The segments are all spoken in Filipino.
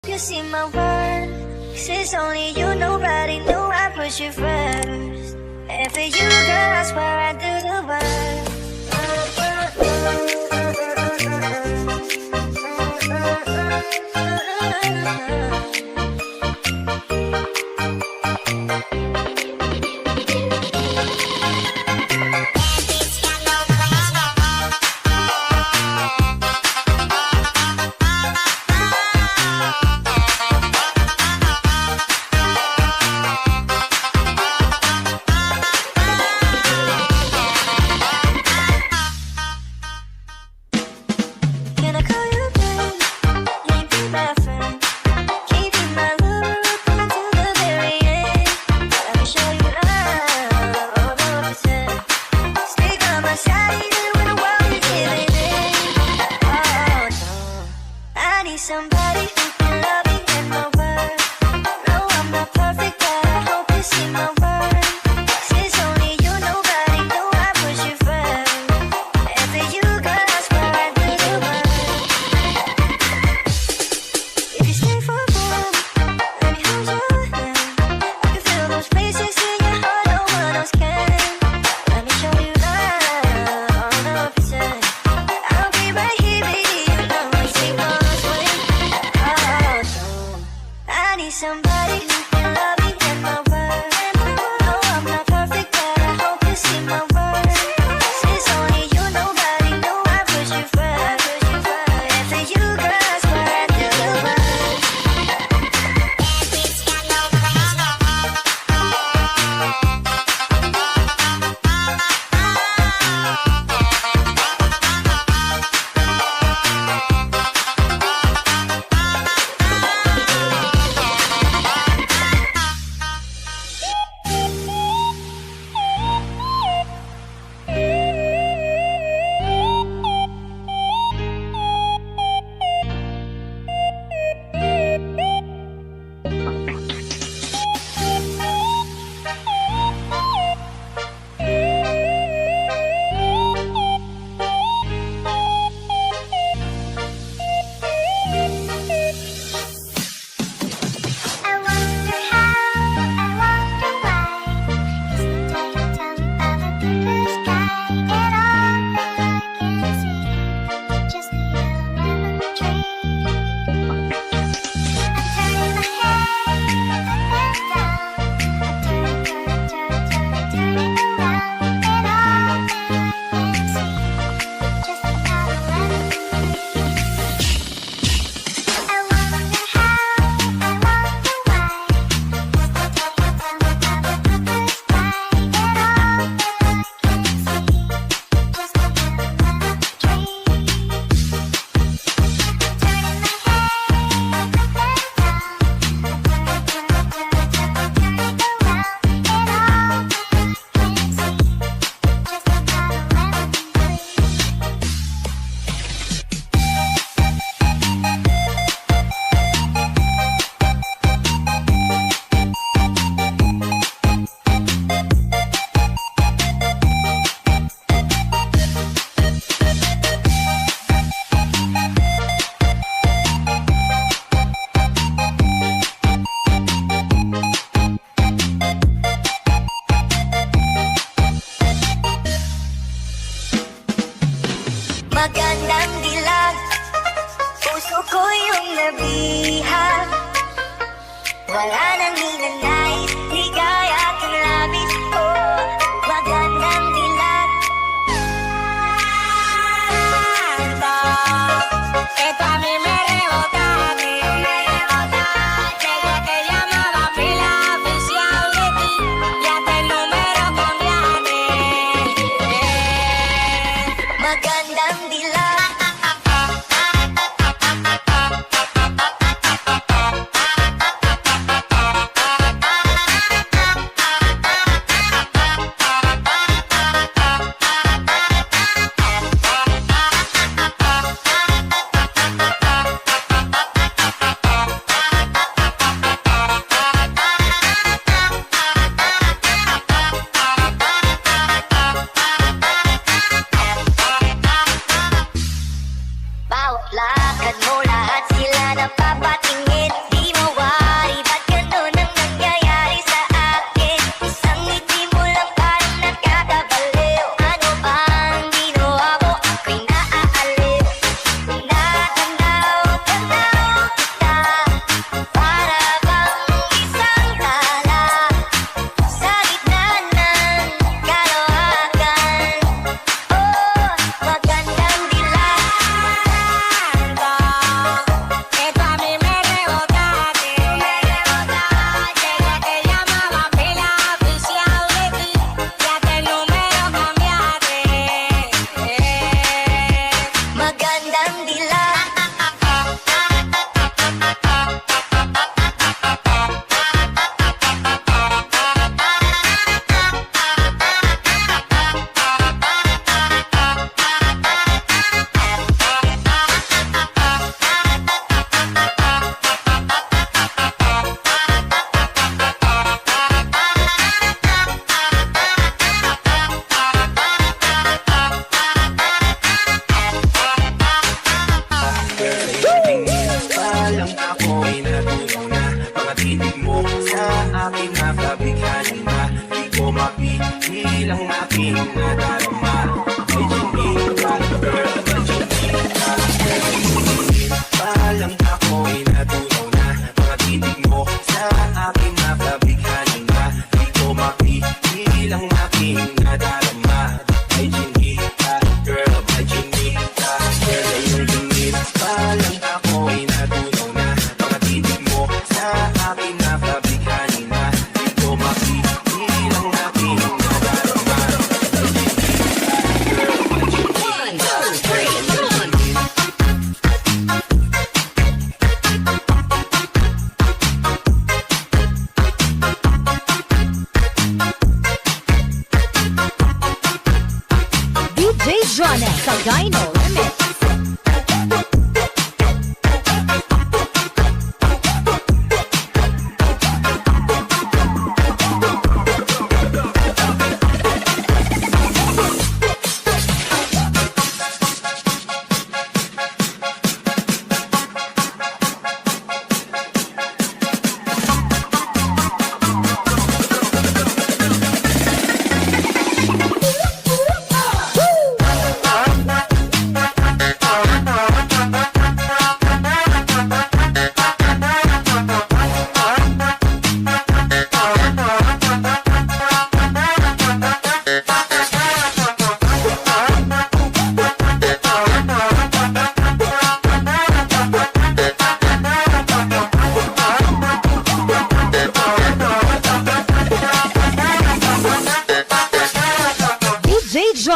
you see my worth. 'Cause it's only you, nobody knew I put you first. And for you, girl, I swear I do the work. Somebody who can love me and my word. No, I'm not perfect, but I hope you see my worth. 'Cause it's only you, nobody knew I put you first. And for you, girl, I swear I do the work. If you stay for a while, let me hold your hand. I can feel those places in your heart no one else can. Let me show you love, no pretend. I'll be right here, baby, you know I take all. I need somebody who can love me and my word. No, I'm not perfect, but I hope you see my worth. 'Cause it's only you, nobody knew I put you first. And for you, girl, I swear I do the work. Magandang dilag, puso ko yung nabihag. Wala nang hinanais, ligaya at labis. Oh, magandang dilag. Esto a mí me rebota, desde que llamaba pila oficial de ti, ya te el número cambiaste. Magandang dilag.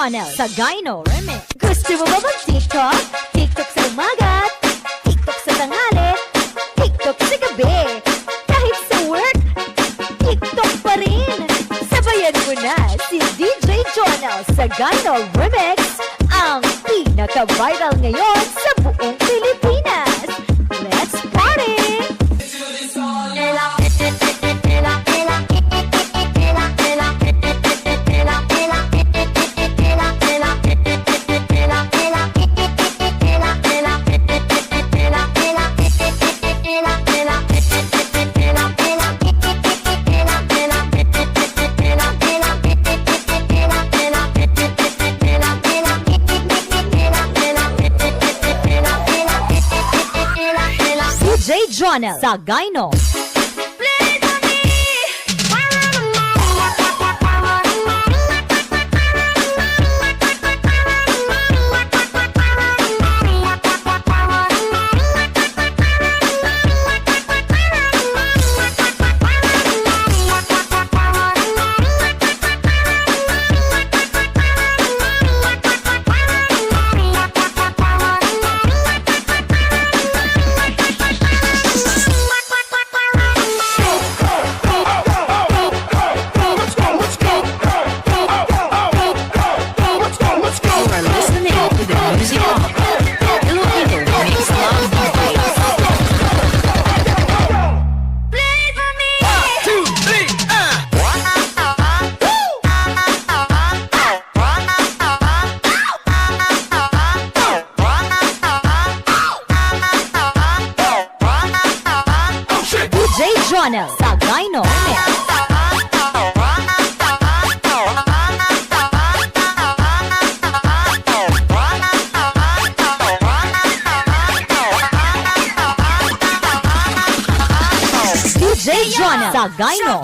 Jonel sa Gyno Remix. Gusto mo ba mag-TikTok? TikTok sa umaga, TikTok sa tanghali, TikTok sa gabi. Kahit sa work, TikTok pa rin. Sabayan mo na si DJ Jonel sa Gyno Remix, ang pinaka-viral ngayon sa buong Pilipinas. Let's party! DJ Jonel sa Gyno. Jonel sa Gyno Remix. DJ Jonel sa Gyno.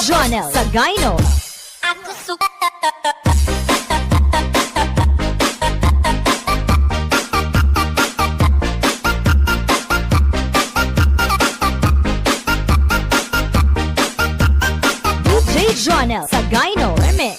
Jonel sa Gyno. Ako suka. DJ Jonel sa Gyno Remix.